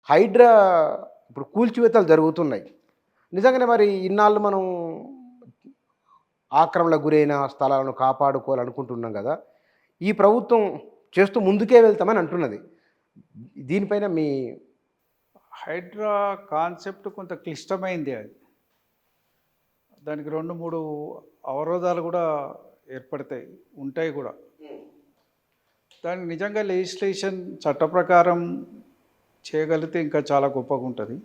హైడ్రా ఇప్పుడు కూల్చివేతలు జరుగుతున్నాయి. నిజంగానే మరి ఇన్నాళ్ళు మనం ఆక్రమణకు గురైన స్థలాలను కాపాడుకోవాలనుకుంటున్నాం గదా! ఈ ప్రభుత్వం చేస్తూ ముందుకే వెళ్తామని అంటున్నది. దీనిపైన మీ హైడ్రా కాన్సెప్ట్ కొంత క్లిష్టమైంది అది. దానికి 2, 3 అవరోధాలు గూడా ఏర్పడతాయి. ఉంటాయి గూడా. దానికి నిజంగా లెజిస్లేషన్ చట్ట ప్రకారం చేయగలిగితే ఇంకా చాలా గొప్పగుంటది.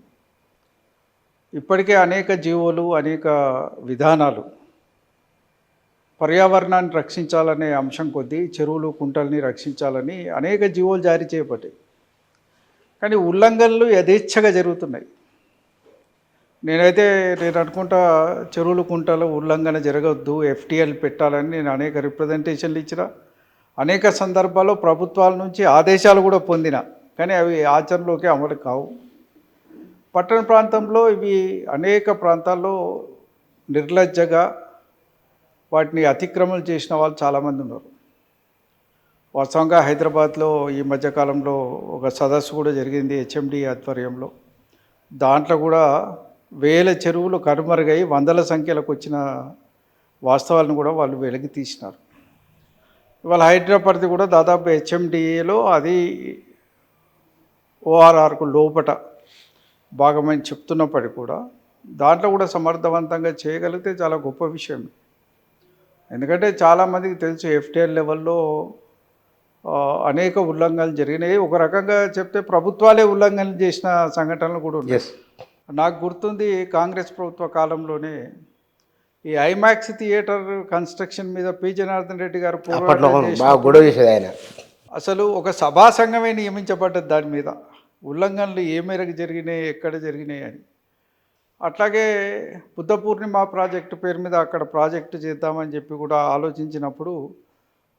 ఇప్పటికే అనేక జీవోలు, అనేక విధానాలు పర్యావరణాన్ని రక్షించాలనే అంశం కొద్దీ చెరువులు, కుంటల్ని రక్షించాలని అనేక జీవోలు జారీ చేయబడ్డాయి. కానీ ఉల్లంఘనలు యథేచ్ఛగా జరుగుతున్నాయి. నేను అనుకుంటా చెరువులు, కుంటలు ఉల్లంఘన జరగొద్దు, ఎఫ్టీఎల్ పెట్టాలని నేను అనేక రిప్రజెంటేషన్లు ఇచ్చిన, అనేక సందర్భాల్లో ప్రభుత్వాల నుంచి ఆదేశాలు కూడా పొందిన, కానీ అవి ఆచరణలోకి అమలు కావు. పట్టణ ప్రాంతంలో ఇవి అనేక ప్రాంతాల్లో నిర్లజ్జగా వాటిని అతిక్రమణ చేసిన వాళ్ళు చాలామంది ఉన్నారు. వాస్తవంగా హైదరాబాద్లో ఈ మధ్యకాలంలో ఒక సదస్సు కూడా జరిగింది హెచ్ఎండి ఆధ్వర్యంలో. దాంట్లో కూడా వేల చెరువులు కనుమరుగై వందల సంఖ్యలకు వచ్చిన వాస్తవాలను కూడా వాళ్ళు వెలికి తీసినారు. ఇవాళ హైదరాబాద్ కూడా దాదాపు హెచ్ఎండిఏలో అది ఓఆర్ఆర్కు లోపట భాగమని చెప్తున్నప్పటికీ కూడా దాంట్లో కూడా సమర్థవంతంగా చేయగలిగితే చాలా గొప్ప విషయం. ఎందుకంటే చాలామందికి తెలుసు ఎఫ్టీఎల్ లెవెల్లో అనేక ఉల్లంఘనలు జరిగినాయి. ఒక రకంగా చెప్తే ప్రభుత్వాలే ఉల్లంఘనలు చేసిన సంఘటనలు కూడా ఉన్నాయి. నాకు గుర్తుంది కాంగ్రెస్ ప్రభుత్వ కాలంలోనే ఈ ఐమాక్స్ థియేటర్ కన్స్ట్రక్షన్ మీద పి జనార్దన్ రెడ్డి గారు అసలు ఒక సభా సంఘమే నియమించబడ్డది దాని మీద, ఉల్లంఘనలు ఏ మేరకు జరిగినాయి, ఎక్కడ జరిగినాయి అని. అట్లాగే బుద్ధ పూర్ణిమ ప్రాజెక్టు పేరు మీద అక్కడ ప్రాజెక్టు చేద్దామని చెప్పి కూడా ఆలోచించినప్పుడు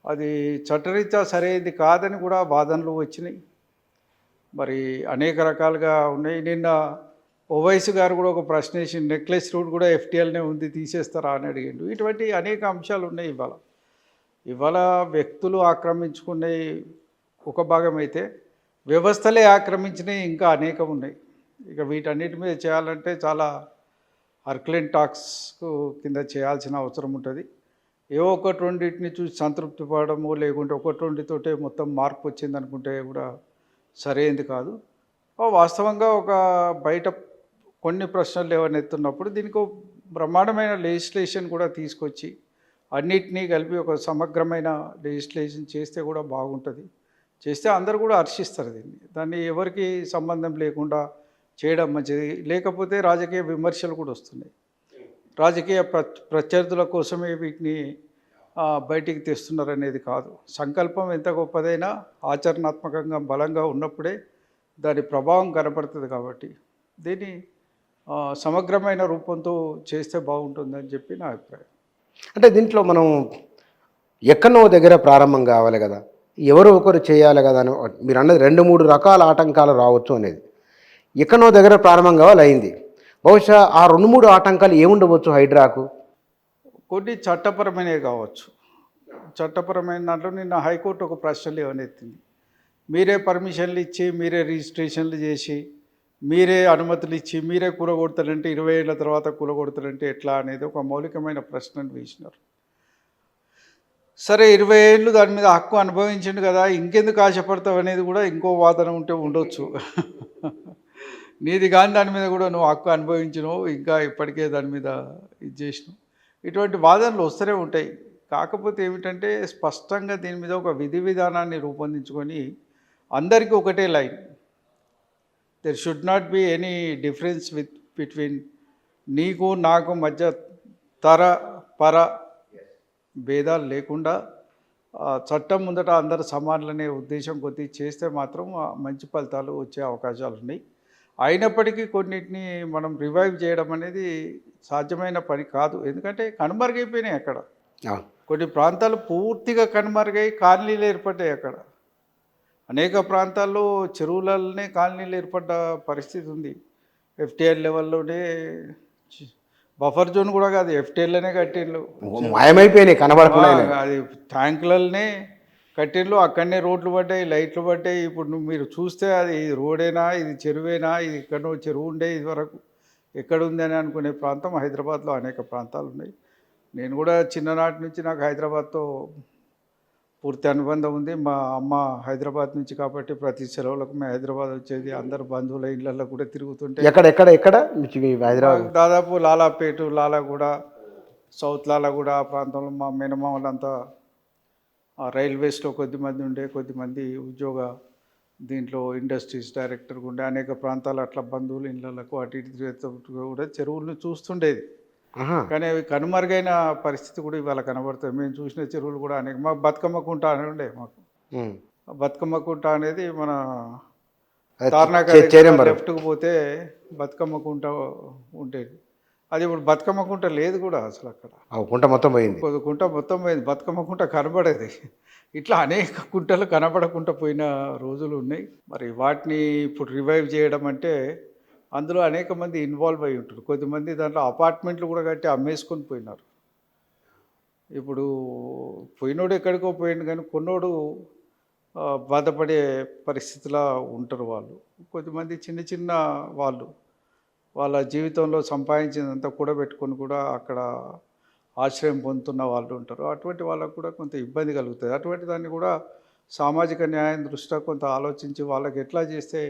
అది చట్టరీత్యా సరైనది కాదని కూడా వాదనలు వచ్చినాయి. మరి అనేక రకాలుగా ఉన్నాయి. నిన్న ఓవైసీ గారు కూడా ఒక ప్రశ్న వేసి నెక్లెస్ రోడ్ కూడా ఎఫ్టీఎల్నే ఉంది, తీసేస్తారా అని అడిగిండు. ఇటువంటి అనేక అంశాలు ఉన్నాయి. ఇవాళ వ్యక్తులు ఆక్రమించుకునే ఒక భాగం అయితే వ్యవస్థలే ఆక్రమించినవి ఇంకా అనేకం ఉన్నాయి. ఇక వీటన్నిటి మీద చేయాలంటే చాలా హర్క్లెన్ టాక్స్ కింద చేయాల్సిన అవసరం ఉంటుంది. ఏ ఒకటి రెండింటిని చూసి సంతృప్తి పడడము, లేకుంటే ఒకటి రెండితోటే మొత్తం మార్పు వచ్చింది అనుకుంటే కూడా సరైనది కాదు. వాస్తవంగా ఒక బయట కొన్ని ప్రశ్నలు ఏమైనా ఎత్తున్నప్పుడు దీనికి బ్రహ్మాండమైన లెజిస్లేషన్ కూడా తీసుకొచ్చి అన్నిటినీ కలిపి ఒక సమగ్రమైన లెజిస్లేషన్ చేస్తే కూడా బాగుంటుంది. చేస్తే అందరూ కూడా హర్షిస్తారు దాన్ని ఎవరికి సంబంధం లేకుండా చేయడం మంచిది. లేకపోతే రాజకీయ విమర్శలు కూడా వస్తున్నాయి. రాజకీయ ప్రత్యర్థుల కోసమే వీటిని బయటికి తెస్తున్నారు అనేది కాదు. సంకల్పం ఎంత గొప్పదైనా ఆచరణాత్మకంగా బలంగా ఉన్నప్పుడే దాని ప్రభావం కనపడుతుంది. కాబట్టి దీన్ని సమగ్రమైన రూపంతో చేస్తే బాగుంటుందని చెప్పి నా అభిప్రాయం. అంటే దీంట్లో మనం ఎక్కడో దగ్గర ప్రారంభం కావాలి కదా, ఎవరో ఒకరు చేయాలి కదా అని మీరు అన్నది 2-3 రకాల ఆటంకాలు రావచ్చు అనేది. ఎక్కడో దగ్గర ప్రారంభం కావాలి అయింది. బహుశా ఆ 2-3 ఆటంకాలు ఏముండవచ్చు హైడ్రాకు? కొన్ని చట్టపరమైనవి కావచ్చు. చట్టపరమైన దాంట్లో నిన్న హైకోర్టు ఒక ప్రశ్నలు ఏమనెత్తింది. మీరే పర్మిషన్లు ఇచ్చి, మీరే రిజిస్ట్రేషన్లు చేసి, మీరే అనుమతులు ఇచ్చి, మీరే కూలగొడతారంటే 20 ఏళ్ళ తర్వాత కూలగొడతారంటే ఎట్లా అనేది ఒక మౌలికమైన ప్రశ్నను వేసినారు. సరే 20 ఏళ్ళు దాని మీద హక్కు అనుభవించిండు కదా, ఇంకెందుకు ఆశపడతావు అనేది కూడా ఇంకో వాదన ఉంటే ఉండొచ్చు. నీది కానీ దాని మీద కూడా నువ్వు హక్కు అనుభవించినవు, ఇంకా ఇప్పటికే దాని మీద ఇది చేసినావు. ఇటువంటి వాదనలు వస్తూనే ఉంటాయి. కాకపోతే ఏమిటంటే స్పష్టంగా దీని మీద ఒక విధి విధానాన్ని రూపొందించుకొని అందరికీ ఒకటే line, there should not be any difference between నీకు నాకు మధ్య పర భేదాలు లేకుండా చట్టం ముందట అందరు సమానులనే ఉద్దేశం కొద్దీ చేస్తే మాత్రం మంచి ఫలితాలు వచ్చే అవకాశాలు ఉన్నాయి. అయినప్పటికీ కొన్నిటిని మనం రివైవ్ చేయడం అనేది సాధ్యమైన పని కాదు. ఎందుకంటే కనుమరుగైపోయినాయి అక్కడ. కొన్ని ప్రాంతాలు పూర్తిగా కనుమరుగై కాలనీలు ఏర్పడ్డాయి. అక్కడ అనేక ప్రాంతాల్లో చెరువులనే కాలనీలు ఏర్పడ్డ పరిస్థితి ఉంది. ఎఫ్టీఎల్ లెవెల్లోనే బఫర్ జోన్ కూడా కాదు, ఎఫ్టీఎల్లోనే కట్టిండ్రు, మాయమైపోయినాయి, కనబడకుండా. అది ట్యాంకులనే కట్టిండ్లు అక్కడనే రోడ్లు పడ్డాయి, లైట్లు పడ్డాయి. ఇప్పుడు మీరు చూస్తే అది రోడేనా, ఇది చెరువేనా, ఇది ఎక్కడో చెరువు ఉండే ఇదివరకు ఎక్కడుంది అని అనుకునే ప్రాంతం హైదరాబాద్లో అనేక ప్రాంతాలు ఉన్నాయి. నేను కూడా చిన్ననాటి నుంచి నాకు హైదరాబాద్తో పూర్తి అనుబంధం ఉంది. మా అమ్మ హైదరాబాద్ నుంచి కాబట్టి ప్రతి సెలవులకు మేము హైదరాబాద్ వచ్చేది. అందరు బంధువుల ఇళ్ళల్లో కూడా తిరుగుతుంటే ఎక్కడ మీ హైదరాబాద్? మాకు దాదాపు లాలాపేట, లాలాగూడ, సౌత్ లాలాగూడ ఆ ప్రాంతంలో మా మేనమామలంతా ఆ రైల్వేస్లో కొద్దిమంది ఉండే, కొద్దిమంది ఉద్యోగ దీంట్లో ఇండస్ట్రీస్ డైరెక్టర్గా ఉండే, అనేక ప్రాంతాలు అట్లా బంధువుల ఇళ్ళకు అటు ఇటు తిరుగుతూ కూడా చెరువులను చూస్తుండేది. కానీ అవి కనుమరుగైన పరిస్థితి కూడా ఇవాళ కనబడుతుంది. మేము చూసిన చెరువులు కూడా అనేక, మాకు బతుకమ్మ కుంట అని ఉండే. మాకు బతుకమ్మ కుంట అనేది మన తార్నాక లెఫ్ట్కు పోతే బతుకమ్మ కుంట ఉండేది. అది ఇప్పుడు బతుకమ్మ కుంట లేదు కూడా అసలు అక్కడ. కుంట మొత్తం పోయింది. కుంట మొత్తం పోయింది, బతుకమ్మ కుంట కనబడేది. ఇట్లా అనేక కుంటలు కనబడకుండా పోయిన రోజులు ఉన్నాయి. మరి వాటిని ఇప్పుడు రివైవ్ చేయడం అంటే అందులో అనేక మంది ఇన్వాల్వ్ అయి ఉంటారు. కొద్దిమంది దాంట్లో అపార్ట్మెంట్లు కూడా కట్టి అమ్మేసుకొని పోయినారు. ఇప్పుడు పోయినోడు ఎక్కడికో పోయిండు, కానీ కొన్నోడు బాధపడే పరిస్థితిలో ఉంటారు వాళ్ళు. కొద్దిమంది చిన్న చిన్న వాళ్ళు వాళ్ళ జీవితంలో సంపాదించినంత కూడబెట్టుకొని కూడా అక్కడ ఆశ్రయం పొందుతున్న వాళ్ళు ఉంటారు. అటువంటి వాళ్ళకు కూడా కొంత ఇబ్బంది కలుగుతుంది. అటువంటి దాన్ని కూడా సామాజిక న్యాయం దృష్ట్యా కొంత ఆలోచించి వాళ్ళకి ఎట్లా చేస్తే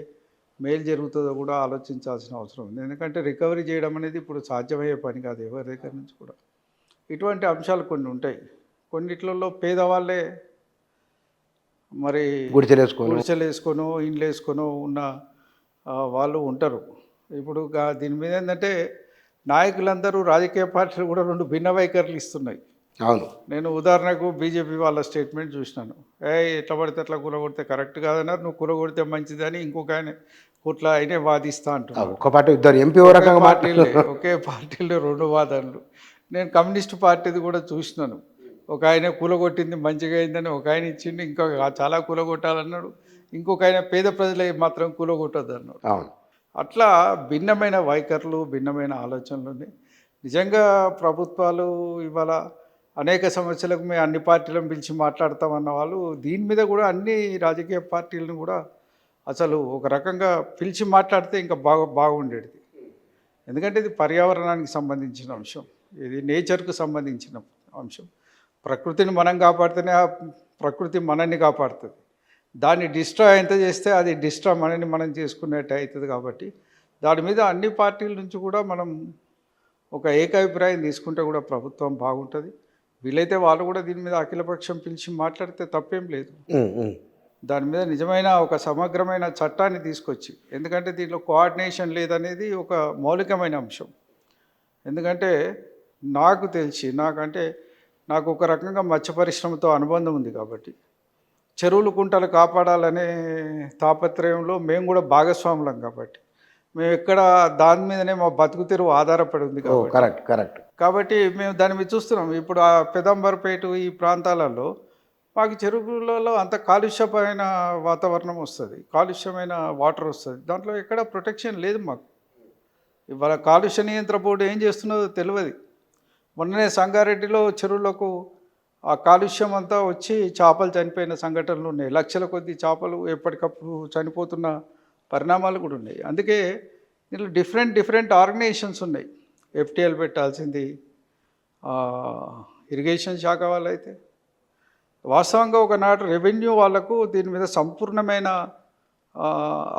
మేలు జరుగుతుందో కూడా ఆలోచించాల్సిన అవసరం ఉంది. ఎందుకంటే రికవరీ చేయడం అనేది ఇప్పుడు సాధ్యమయ్యే పని కాదు ఎవరి దగ్గర నుంచి కూడా. ఇటువంటి అంశాలు కొన్ని ఉంటాయి. కొన్నిట్లలో పేదవాళ్ళే మరి గుడిసెలు వేసుకొనో ఇండ్లు వేసుకొనో ఉన్న వాళ్ళు ఉంటారు. ఇప్పుడు దీని మీద ఏంటంటే నాయకులందరూ రాజకీయ పార్టీలు కూడా రెండు భిన్న వైఖరులు ఇస్తున్నాయి. అవును, నేను ఉదాహరణకు బీజేపీ వాళ్ళ స్టేట్మెంట్ చూసినాను. ఎట్లా పడితే అట్లా కూలగొడితే కరెక్ట్ కాదన్నారు, నువ్వు కూలగొడితే మంచిదని ఇంకొక ఆయన కోట్ల అయినే వాదిస్తా అంటున్నాను. ఒక పార్టీ ఇద్దరు ఎంపీ ఒకే పార్టీలో రెండు వాదనలు. నేను కమ్యూనిస్ట్ పార్టీది కూడా చూసినాను. ఒక ఆయన కూలగొట్టింది మంచిగా అయిందని ఒక ఆయన ఇచ్చిండు, ఇంకొక చాలా కూలగొట్టాలన్నాడు, ఇంకొక ఆయన పేద ప్రజలే మాత్రం కూలగొట్టద్దు అన్నాడు. అట్లా భిన్నమైన వైఖరులు, భిన్నమైన ఆలోచనలు ఉన్నాయి. నిజంగా ప్రభుత్వాలు ఇవాళ అనేక సమస్యలకు మేము అన్ని పార్టీలను పిలిచి మాట్లాడతామన్న వాళ్ళు దీని మీద కూడా అన్ని రాజకీయ పార్టీలను కూడా అసలు ఒక రకంగా పిలిచి మాట్లాడితే ఇంకా బాగుండేది. ఎందుకంటే ఇది పర్యావరణానికి సంబంధించిన అంశం, ఇది నేచర్కు సంబంధించిన అంశం. ప్రకృతిని మనం కాపాడితేనే ఆ ప్రకృతి మనల్ని కాపాడుతుంది. దాన్ని డిస్ట్రాయ్ ఎంత చేస్తే అది డిస్ట్రాయ్ మనని మనం చేసుకునేట్టు అవుతుంది. కాబట్టి దాని మీద అన్ని పార్టీల నుంచి కూడా మనం ఒక ఏకాభిప్రాయం తీసుకుంటే కూడా ప్రభుత్వం బాగుంటుంది. వీలైతే వాళ్ళు కూడా దీని మీద అఖిలపక్షం పిలిచి మాట్లాడితే తప్పేం లేదు. దాని మీద నిజమైన ఒక సమగ్రమైన చట్టాన్ని తీసుకొచ్చి, ఎందుకంటే దీంట్లో కోఆర్డినేషన్ లేదనేది ఒక మౌలికమైన అంశం. ఎందుకంటే నాకు తెలిసి నాకు ఒక రకంగా మత్స్య పరిశ్రమతో అనుబంధం ఉంది కాబట్టి చెరువులు కుంటలు కాపాడాలనే తాపత్రయంలో మేము కూడా భాగస్వాములం. కాబట్టి మేము ఎక్కడ దాని మీదనే మా బతుకు తెరువు ఆధారపడి ఉంది కరెక్ట్ కాబట్టి మేము దాని మీద చూస్తున్నాం. ఇప్పుడు ఆ పెదంబర్పేట ఈ ప్రాంతాలలో మాకు చెరువులలో అంత కాలుష్యమైన వాతావరణం వస్తుంది, కాలుష్యమైన వాటర్ వస్తుంది. దాంట్లో ఎక్కడ ప్రొటెక్షన్ లేదు మాకు. ఇవాళ కాలుష్య నియంత్రణ బోర్డు ఏం చేస్తున్నదో తెలియదు. మొన్ననే సంగారెడ్డిలో చెరువులకు ఆ కాలుష్యం అంతా వచ్చి చేపలు చనిపోయిన సంఘటనలు ఉన్నాయి. లక్షల కొద్ది చేపలు ఎప్పటికప్పుడు చనిపోతున్న పరిణామాలు కూడా ఉన్నాయి. అందుకే దీంట్లో డిఫరెంట్ ఆర్గనైజేషన్స్ ఉన్నాయి. FTL పెట్టాల్సింది ఇరిగేషన్ శాఖ వాళ్ళైతే, వాస్తవంగా ఒకనాడు రెవెన్యూ వాళ్ళకు దీని మీద సంపూర్ణమైన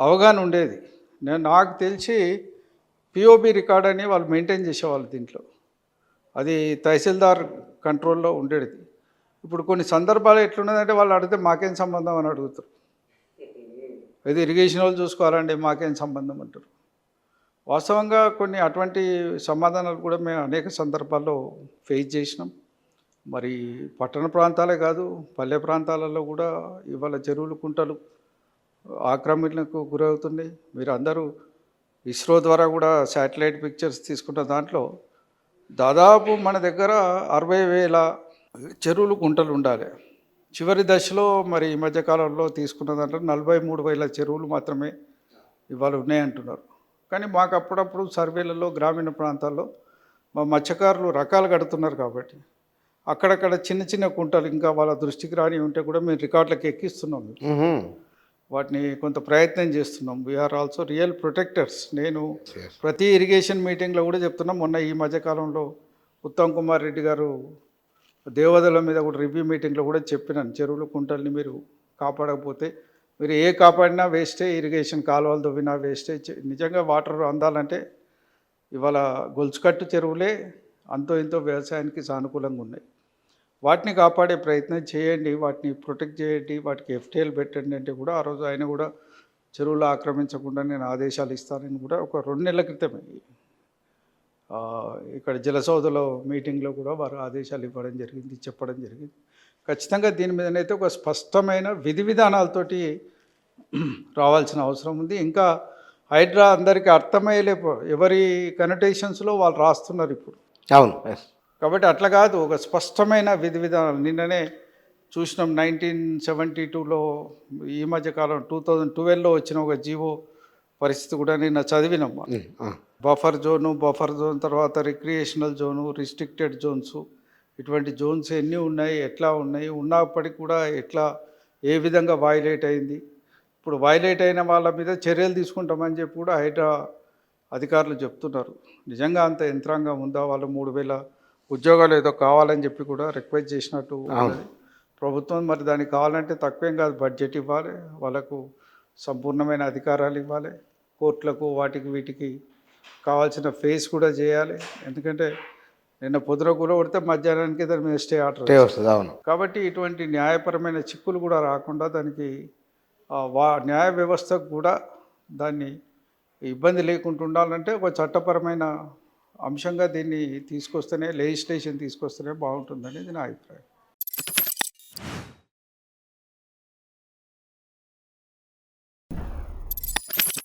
అవగాహన ఉండేది. నాకు తెలిసి POB రికార్డ్ అని వాళ్ళు మెయింటైన్ చేసేవాళ్ళు దీంట్లో. అది తహసీల్దార్ కంట్రోల్లో ఉండేది. ఇప్పుడు కొన్ని సందర్భాలు ఎట్లున్నదంటే వాళ్ళు అడిగితే మాకేం సంబంధం అని అడుగుతారు. ఇది ఇరిగేషన్ వాళ్ళు చూసుకోవాలండి, మాకేం సంబంధం అంటారు. వాస్తవంగా కొన్ని అటువంటి సమాధానాలు కూడా మేము అనేక సందర్భాల్లో ఫేస్ చేసినాం. మరి పట్టణ ప్రాంతాలే కాదు, పల్లె ప్రాంతాలలో కూడా ఇవాళ చెరువులు కుంటలు ఆక్రమణకు గురవుతున్నాయి. మీరు అందరూ ఇస్రో ద్వారా కూడా శాటిలైట్ పిక్చర్స్ తీసుకున్న దాంట్లో దాదాపు మన దగ్గర 60,000 చెరువులు కుంటలు ఉండాలి. చివరి దశలో మరి ఈ మధ్యకాలంలో తీసుకున్న దాంట్లో 43,000 చెరువులు మాత్రమే ఇవాళ ఉన్నాయంటున్నారు. కానీ మాకు అప్పుడప్పుడు సర్వేలలో గ్రామీణ ప్రాంతాల్లో మా మత్స్యకారులు రకాలు కడుతున్నారు కాబట్టి అక్కడక్కడ చిన్న చిన్న కుంటలు ఇంకా వాళ్ళ దృష్టికి రాని ఉంటే కూడా మేము రికార్డులకు ఎక్కిస్తున్నాం. మ్హూ. వాటిని కొంత ప్రయత్నం చేస్తున్నాం. We are also real protectors. నేను Yes. ప్రతి ఇరిగేషన్ మీటింగ్లో కూడా చెప్తున్నాం. మొన్న ఈ మధ్యకాలంలో ఉత్తమ్ కుమార్ రెడ్డి గారు దేవదల మీద కూడా రివ్యూ మీటింగ్లో కూడా చెప్పినాను, చెరువులు కుంటల్ని మీరు కాపాడకపోతే మీరు ఏ కాపాడినా వేస్టే, ఇరిగేషన్ కాలువలు తవ్వినా వేస్టే. నిజంగా వాటర్ అందాలంటే ఇవాళ గొలుసుకట్టు చెరువులే అంతో ఇంతో వ్యవసాయానికి సానుకూలంగా ఉన్నాయి. వాటిని కాపాడే ప్రయత్నం చేయండి, వాటిని ప్రొటెక్ట్ చేయండి, వాటికి ఎఫ్టీఎల్ పెట్టండి అంటే కూడా ఆ రోజు ఆయన కూడా చెరువులు ఆక్రమించకుండా నేను ఆదేశాలు ఇస్తానని కూడా ఒక 2 నెలల క్రితమే ఇక్కడ జలసౌధలో మీటింగ్లో కూడా వారు ఆదేశాలు ఇవ్వడం జరిగింది, చెప్పడం జరిగింది. ఖచ్చితంగా దీని మీదనైతే ఒక స్పష్టమైన విధి విధానాలతోటి రావాల్సిన అవసరం ఉంది. ఇంకా హైడ్రా అందరికీ అర్థమయ్యలే, ఎవరి కనోటేషన్స్లో వాళ్ళు రాస్తున్నారు ఇప్పుడు. అవును. ఎస్. కాబట్టి అట్లా కాదు, ఒక స్పష్టమైన విధి విధానాలు. నిన్ననే చూసినాం 1972లో, ఈ మధ్యకాలం 2012లో వచ్చిన ఒక జీవో పరిస్థితి కూడా నిన్న చదివినాం. బఫర్ జోన్ తర్వాత రిక్రియేషనల్ జోను, రిస్ట్రిక్టెడ్ జోన్స్, ఇటువంటి జోన్స్ ఎన్ని ఉన్నాయి, ఎట్లా ఉన్నాయి, ఉన్నప్పటికీ కూడా ఎట్లా ఏ విధంగా వైలేట్ అయింది. ఇప్పుడు వైలేట్ అయిన వాళ్ళ మీద చర్యలు తీసుకుంటామని చెప్పి కూడా హైడ్రా అధికారులు చెప్తున్నారు. నిజంగా అంత యంత్రాంగం ఉందా? వాళ్ళు 3000 ఉద్యోగాలు ఏదో కావాలని చెప్పి కూడా రిక్వెస్ట్ చేసినట్టు ఉన్నది ప్రభుత్వం. మరి దానికి కావాలంటే తక్కువేం కాదు, బడ్జెట్ ఇవ్వాలి, వాళ్ళకు సంపూర్ణమైన అధికారాలు ఇవ్వాలి, కోర్టులకు వాటికి వీటికి కావాల్సిన ఫేస్ కూడా చేయాలి. ఎందుకంటే నిన్న పొద్దున కూడా కొడితే మధ్యాహ్నానికి దాని మీద స్టే ఆర్డర్ వస్తుంది. అవును. కాబట్టి ఇటువంటి న్యాయపరమైన చిక్కులు కూడా రాకుండా దానికి న్యాయ వ్యవస్థకు కూడా దాన్ని ఇబ్బంది లేకుండా ఉండాలంటే ఒక చట్టపరమైన అంశంగా దీన్ని తీసుకొస్తేనే, లెజిస్లేషన్ తీసుకొస్తేనే బాగుంటుందనేది నా అభిప్రాయం.